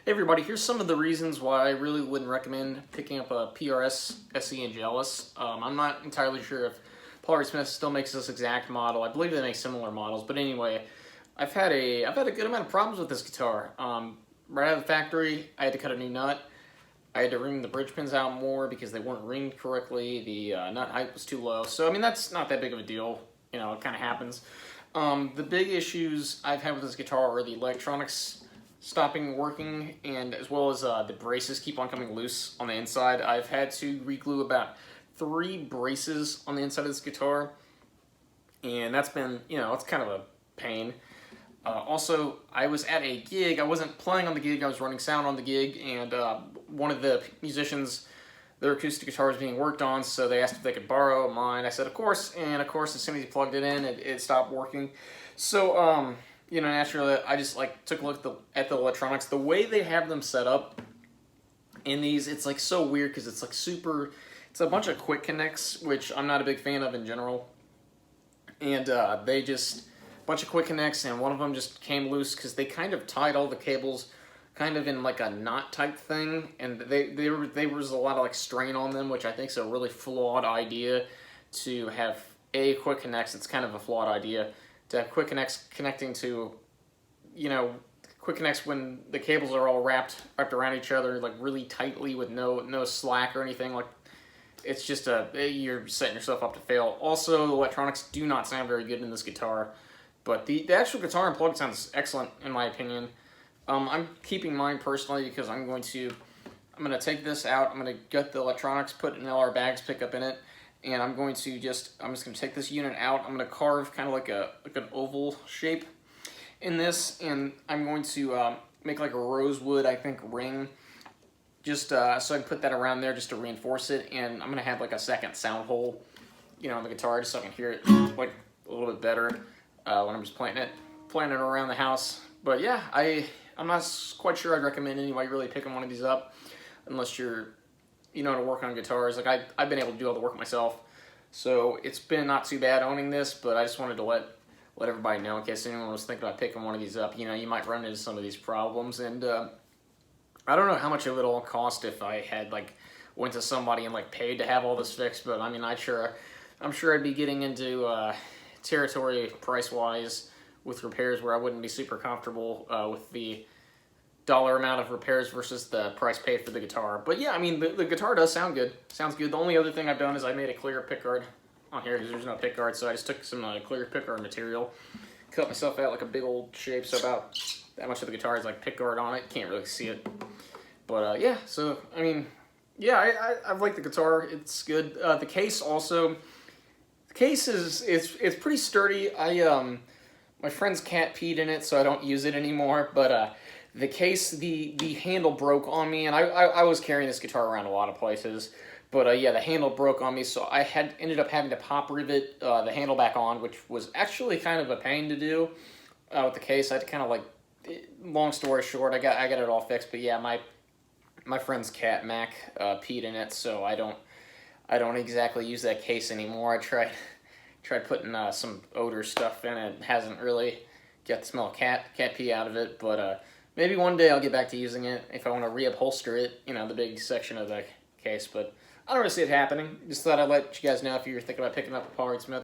Hey everybody, here's some of the reasons why I really wouldn't recommend picking up a PRS SE in Jealous. I'm not entirely sure if Paul Smith still makes this exact model. I believe they make similar models, but anyway, I've had a good amount of problems with this guitar. Right out of the factory, I had to cut a new nut. I had to ring the bridge pins out more because they weren't ringed correctly. The nut height was too low. So I mean, that's not that big of a deal. You know, it kind of happens. The big issues I've had with this guitar are the electronics stopping working, and as well as the braces keep on coming loose on the inside. I've had to re-glue about 3 braces on the inside of this guitar, and that's been, you know, it's kind of a pain. Also, I was at a gig. I wasn't playing on the gig, I was running sound on the gig, and one of the musicians, their acoustic guitar was being worked on, so they asked if they could borrow mine. I said, of course, and of course, as soon as he plugged it in, it stopped working. So, you know, naturally, I just took a look at the electronics. The way they have them set up in these, it's like so weird because it's like super. It's a bunch of quick connects, which I'm not a big fan of in general. And they just a bunch of quick connects, and one of them just came loose because they kind of tied all the cables kind of in like a knot type thing, and there was a lot of like strain on them, which I think is a really flawed idea. To have quick connects, it's kind of a flawed idea. To have quick connects connecting to, you know, quick connects when the cables are all wrapped around each other like really tightly with no slack or anything. Like, it's just you're setting yourself up to fail. Also, the electronics do not sound very good in this guitar, but the actual guitar unplugged sounds excellent in my opinion. I'm keeping mine personally because I'm going to take this out. I'm going to gut the electronics, put an LR bags pickup in it, and I'm just going to take this unit out. I'm going to carve kind of like an oval shape in this, and I'm going to make like a rosewood, I think, ring, just so I can put that around there just to reinforce it. And I'm going to have like a second sound hole, you know, on the guitar, just so I can hear it like a little bit better when I'm just playing it around the house. But yeah, I'm not quite sure I'd recommend anybody really picking one of these up unless you're, you know, to work on guitars. Like I've been able to do all the work myself, so it's been not too bad owning this. But I just wanted to let everybody know in case anyone was thinking about picking one of these up. You know, you might run into some of these problems, and I don't know how much it would all cost if I had went to somebody and paid to have all this fixed. But I mean, I'm sure I'd be getting into territory price wise with repairs where I wouldn't be super comfortable with the dollar amount of repairs versus the price paid for the guitar. But yeah, I mean, the guitar does sound good. Sounds good. The only other thing I've done is I made a clear pickguard on here because there's no pickguard, so I just took some clear pickguard material, cut myself out like a big old shape, so about that much of the guitar is like pickguard on it. Can't really see it. But yeah, so I mean, yeah, I've liked the guitar. It's good. The case also. The case it's pretty sturdy. My friend's cat peed in it, so I don't use it anymore. But the case, the handle broke on me, and I was carrying this guitar around a lot of places. But yeah, the handle broke on me, so I ended up having to pop rivet the handle back on, which was actually kind of a pain to do with the case. I had to kind of long story short, I got it all fixed. But yeah, my friend's cat Mac peed in it, so I don't exactly use that case anymore. I tried putting some odor stuff in it. It hasn't really got the smell of cat pee out of it, but maybe one day I'll get back to using it if I want to reupholster it, you know, the big section of the case. But I don't really see it happening. Just thought I'd let you guys know if you're thinking about picking up a Paul Smith.